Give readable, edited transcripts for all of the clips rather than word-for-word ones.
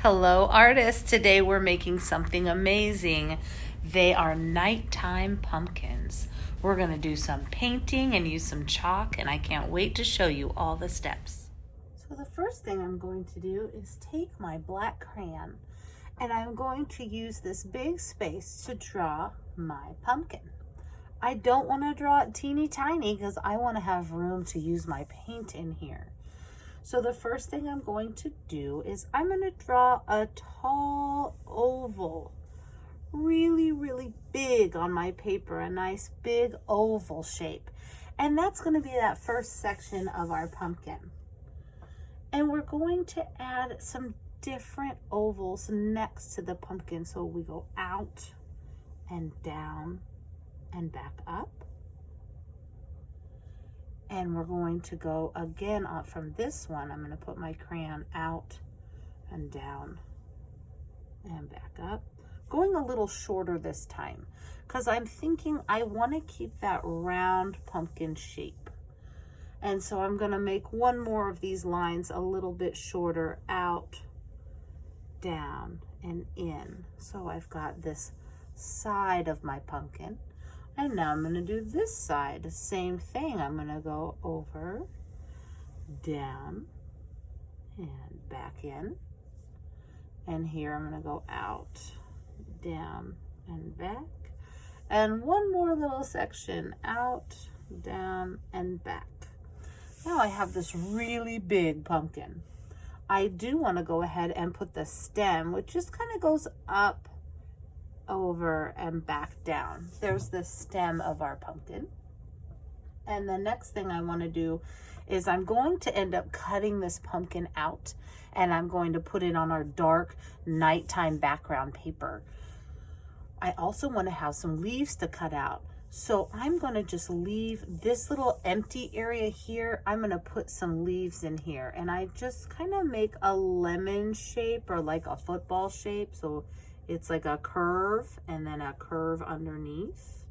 Hello, artists. Today we're making something amazing. They are nighttime pumpkins. We're going to do some painting and use some chalk, and I can't wait to show you all the steps. So the first thing I'm going to do is take my black crayon, and I'm going to use this big space to draw my pumpkin. I don't want to draw it teeny tiny because I want to have room to use my paint in here. So the first thing I'm going to do is I'm going to draw a tall oval, really big on my paper, a nice big oval shape. And that's going to be that first section of our pumpkin. And we're going to add some different ovals next to the pumpkin. So we go out and down and back up. And we're going to go again up from this one. I'm going to put my crayon out and down and back up. Going a little shorter this time because I'm thinking I want to keep that round pumpkin shape. And so I'm going to make one more of these lines a little bit shorter, out, down, and in. So I've got this side of my pumpkin. And now I'm going to do this side, the same thing. I'm going to go over, down, and back in. And here I'm going to go out, down, and back. And one more little section, out, down, and back. Now I have this really big pumpkin. I do want to go ahead and put the stem, which just kind of goes up, over, and back down. There's the stem of our pumpkin. And the next thing I want to do is I'm going to end up cutting this pumpkin out, and I'm going to put it on our dark nighttime background paper. I also want to have some leaves to cut out. So I'm going to just leave this little empty area here. I'm going to put some leaves in here, and I just kind of make a lemon shape or like a football shape. So it's like a curve and then a curve underneath.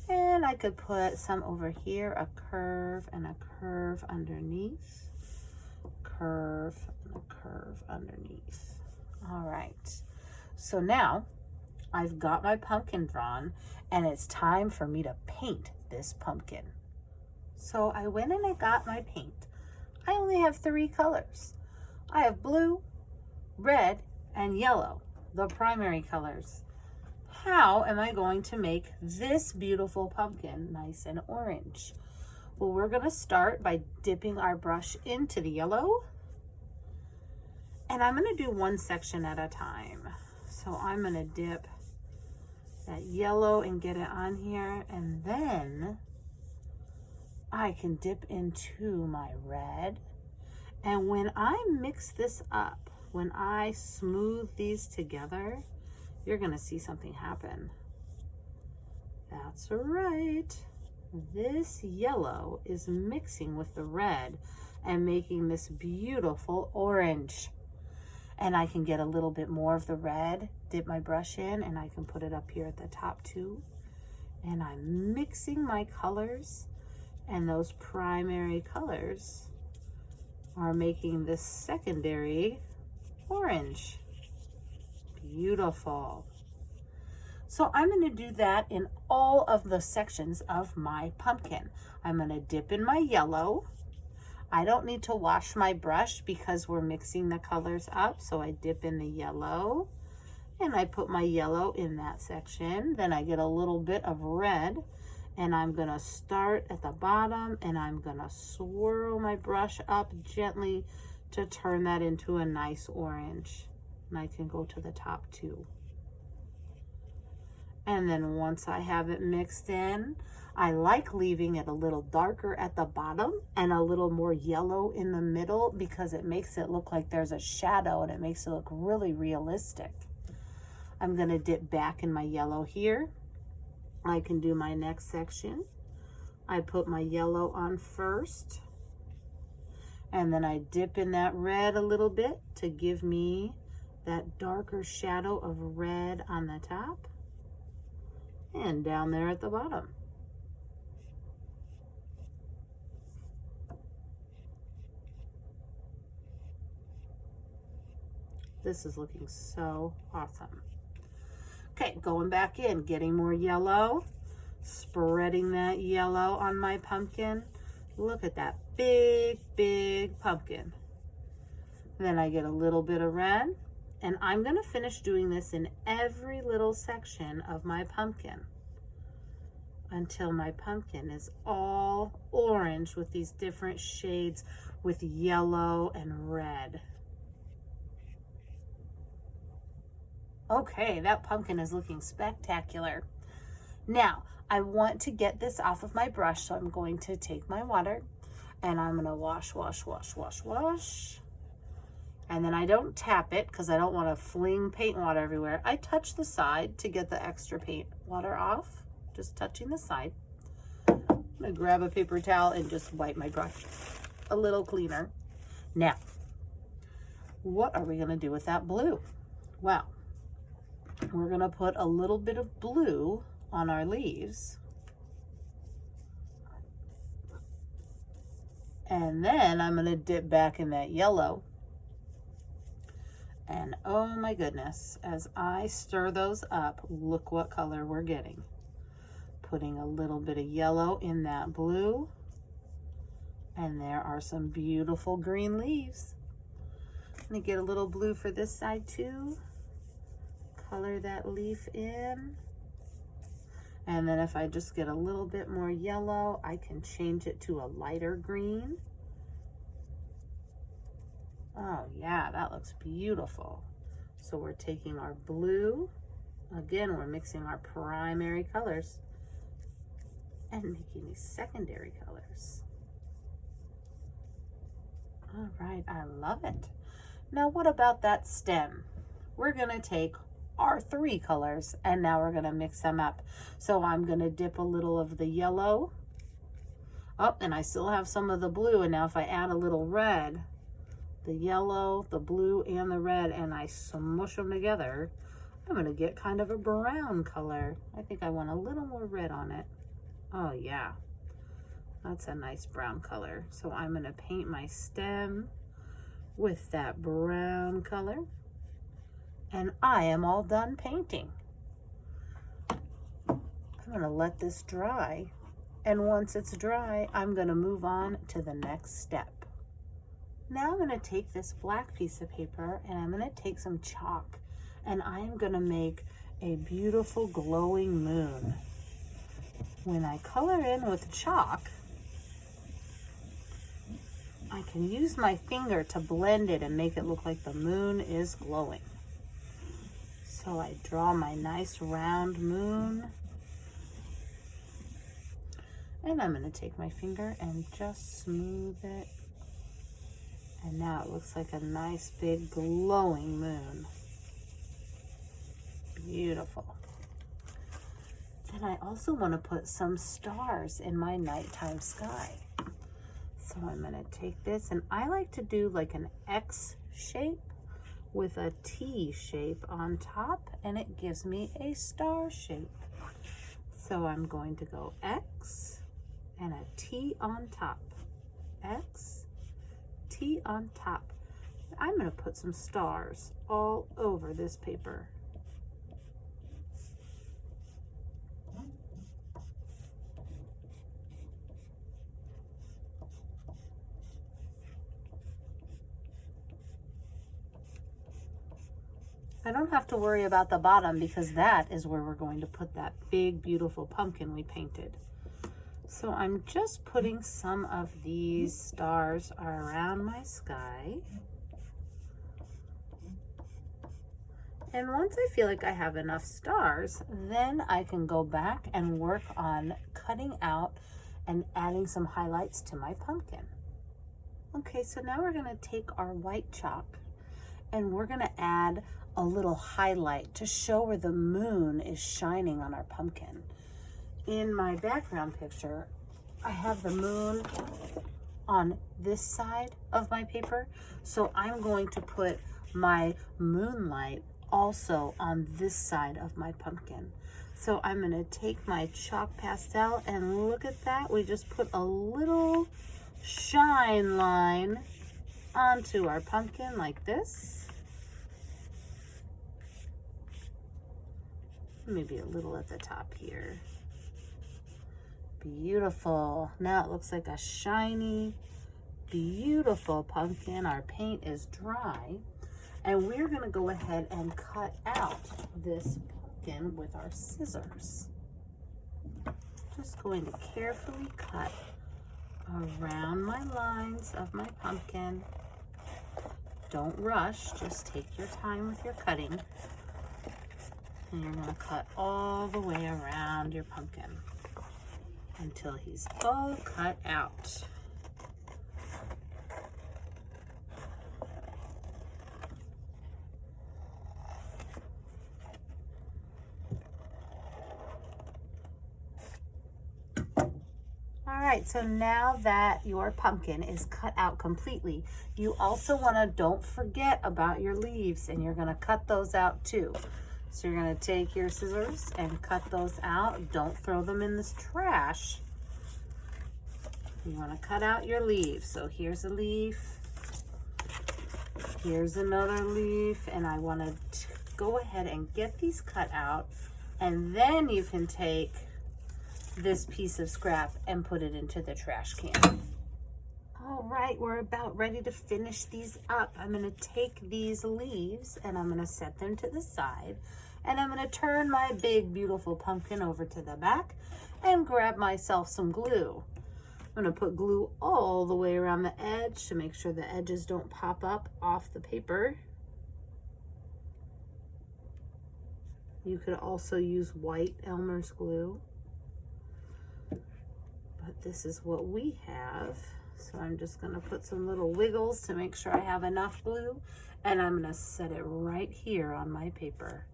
And I could put some over here, a curve and a curve underneath, curve and a curve underneath. All right. So now I've got my pumpkin drawn, and it's time for me to paint this pumpkin. So I went and I got my paint. I only have 3 colors. I have blue, red, and yellow, the primary colors. How am I going to make this beautiful pumpkin nice and orange? Well, we're going to start by dipping our brush into the yellow. And I'm going to do one section at a time. So I'm going to dip that yellow and get it on here. And then I can dip into my red. And when I mix this up, when I smooth these together, you're going to see something happen. That's right. This yellow is mixing with the red and making this beautiful orange. And I can get a little bit more of the red, dip my brush in, and I can put it up here at the top too. And I'm mixing my colors, and those primary colors are making this secondary orange. Beautiful. So I'm going to do that in all of the sections of my pumpkin. I'm going to dip in my yellow. I don't need to wash my brush because we're mixing the colors up. So I dip in the yellow and I put my yellow in that section. Then I get a little bit of red, and I'm going to start at the bottom, and I'm going to swirl my brush up gently to turn that into a nice orange. And I can go to the top too. And then once I have it mixed in, I like leaving it a little darker at the bottom and a little more yellow in the middle because it makes it look like there's a shadow and it makes it look really realistic. I'm going to dip back in my yellow here. I can do my next section. I put my yellow on first, and then I dip in that red a little bit to give me that darker shadow of red on the top and down there at the bottom. This is looking so awesome. Okay, going back in, getting more yellow, spreading that yellow on my pumpkin. Look at that big, big pumpkin. Then I get a little bit of red, and I'm gonna finish doing this in every little section of my pumpkin until my pumpkin is all orange with these different shades with yellow and red. Okay, that pumpkin is looking spectacular. Now, I want to get this off of my brush, so I'm going to take my water and I'm gonna wash, wash, wash, wash, wash. And then I don't tap it because I don't want to fling paint water everywhere. I touch the side to get the extra paint water off, just touching the side. I'm gonna grab a paper towel and just wipe my brush a little cleaner. Now, what are we gonna do with that blue? Well, we're gonna put a little bit of blue on our leaves. And then I'm gonna dip back in that yellow. And oh my goodness, as I stir those up, look what color we're getting. Putting a little bit of yellow in that blue. And there are some beautiful green leaves. I'm gonna get a little blue for this side too. Color that leaf in. And then if I just get a little bit more yellow, I can change it to a lighter green. Oh yeah, that looks beautiful. So we're taking our blue. Again, we're mixing our primary colors and making these secondary colors. All right, I love it. Now what about that stem? We're gonna take our 3 colors and now we're gonna mix them up. So I'm gonna dip a little of the yellow. Oh, and I still have some of the blue, and now if I add a little red, the yellow, the blue, and the red, and I smush them together, I'm gonna get kind of a brown color. I think I want a little more red on it. Oh yeah, that's a nice brown color. So I'm gonna paint my stem with that brown color. And I am all done painting. I'm gonna let this dry. And once it's dry, I'm gonna move on to the next step. Now I'm gonna take this black piece of paper and I'm gonna take some chalk and I am gonna make a beautiful glowing moon. When I color in with chalk, I can use my finger to blend it and make it look like the moon is glowing. So I draw my nice round moon. And I'm going to take my finger and just smooth it. And now it looks like a nice big glowing moon. Beautiful. Then I also want to put some stars in my nighttime sky. So I'm going to take this, and I like to do like an X shape with a T shape on top, and it gives me a star shape. So I'm going to go X and a T on top. X, T on top. I'm going to put some stars all over this paper. I don't have to worry about the bottom because that is where we're going to put that big, beautiful pumpkin we painted. So I'm just putting some of these stars around my sky. And once I feel like I have enough stars, then I can go back and work on cutting out and adding some highlights to my pumpkin. Okay, so now we're gonna take our white chalk and we're gonna add a little highlight to show where the moon is shining on our pumpkin. In my background picture, I have the moon on this side of my paper, so I'm going to put my moonlight also on this side of my pumpkin. So I'm going to take my chalk pastel and look at that. We just put a little shine line onto our pumpkin like this. maybe a little at the top here. Beautiful. Now it looks like a shiny, beautiful pumpkin. Our paint is dry, and we're going to go ahead and cut out this pumpkin with our scissors. Just going to carefully cut around my lines of my pumpkin. Don't rush, just take your time with your cutting. And you're going to cut all the way around your pumpkin until he's all cut out. Alright, so now that your pumpkin is cut out completely, you also want to, don't forget about your leaves, and you're going to cut those out too. So you're going to take your scissors and cut those out. Don't throw them in this trash. You want to cut out your leaves. So here's a leaf. Here's another leaf. And I want to go ahead and get these cut out. And then you can take this piece of scrap and put it into the trash can. All right, we're about ready to finish these up. I'm going to take these leaves and I'm going to set them to the side, and I'm going to turn my big beautiful pumpkin over to the back and grab myself some glue. I'm going to put glue all the way around the edge to make sure the edges don't pop up off the paper. You could also use white Elmer's glue, but this is what we have. So I'm just going to put some little wiggles to make sure I have enough glue, and I'm going to set it right here on my paper.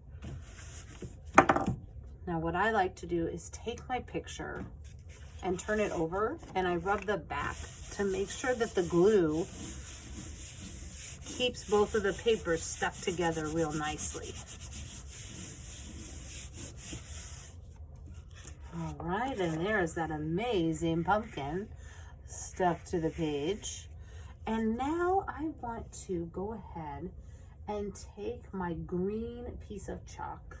Now what I like to do is take my picture and turn it over, and I rub the back to make sure that the glue keeps both of the papers stuck together real nicely. All right, and there's that amazing pumpkin stuck to the page. And now I want to go ahead and take my green piece of chalk,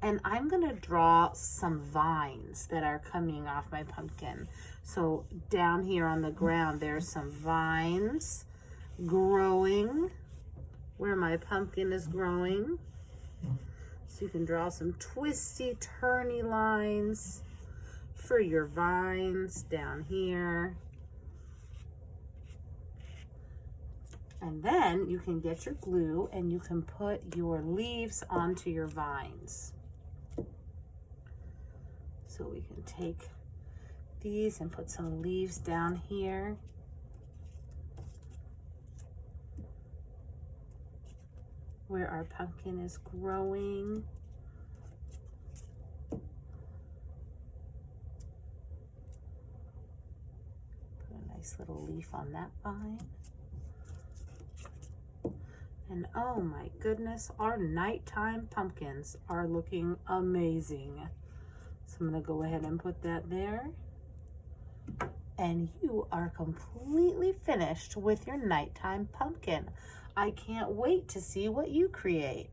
and I'm gonna draw some vines that are coming off my pumpkin. So down here on the ground, there's some vines growing where my pumpkin is growing. So you can draw some twisty, turny lines for your vines down here. And then you can get your glue and you can put your leaves onto your vines. So we can take these and put some leaves down here. Where our pumpkin is growing. Put a nice little leaf on that vine. And oh my goodness, our nighttime pumpkins are looking amazing. So I'm gonna go ahead and put that there. And you are completely finished with your nighttime pumpkin. I can't wait to see what you create.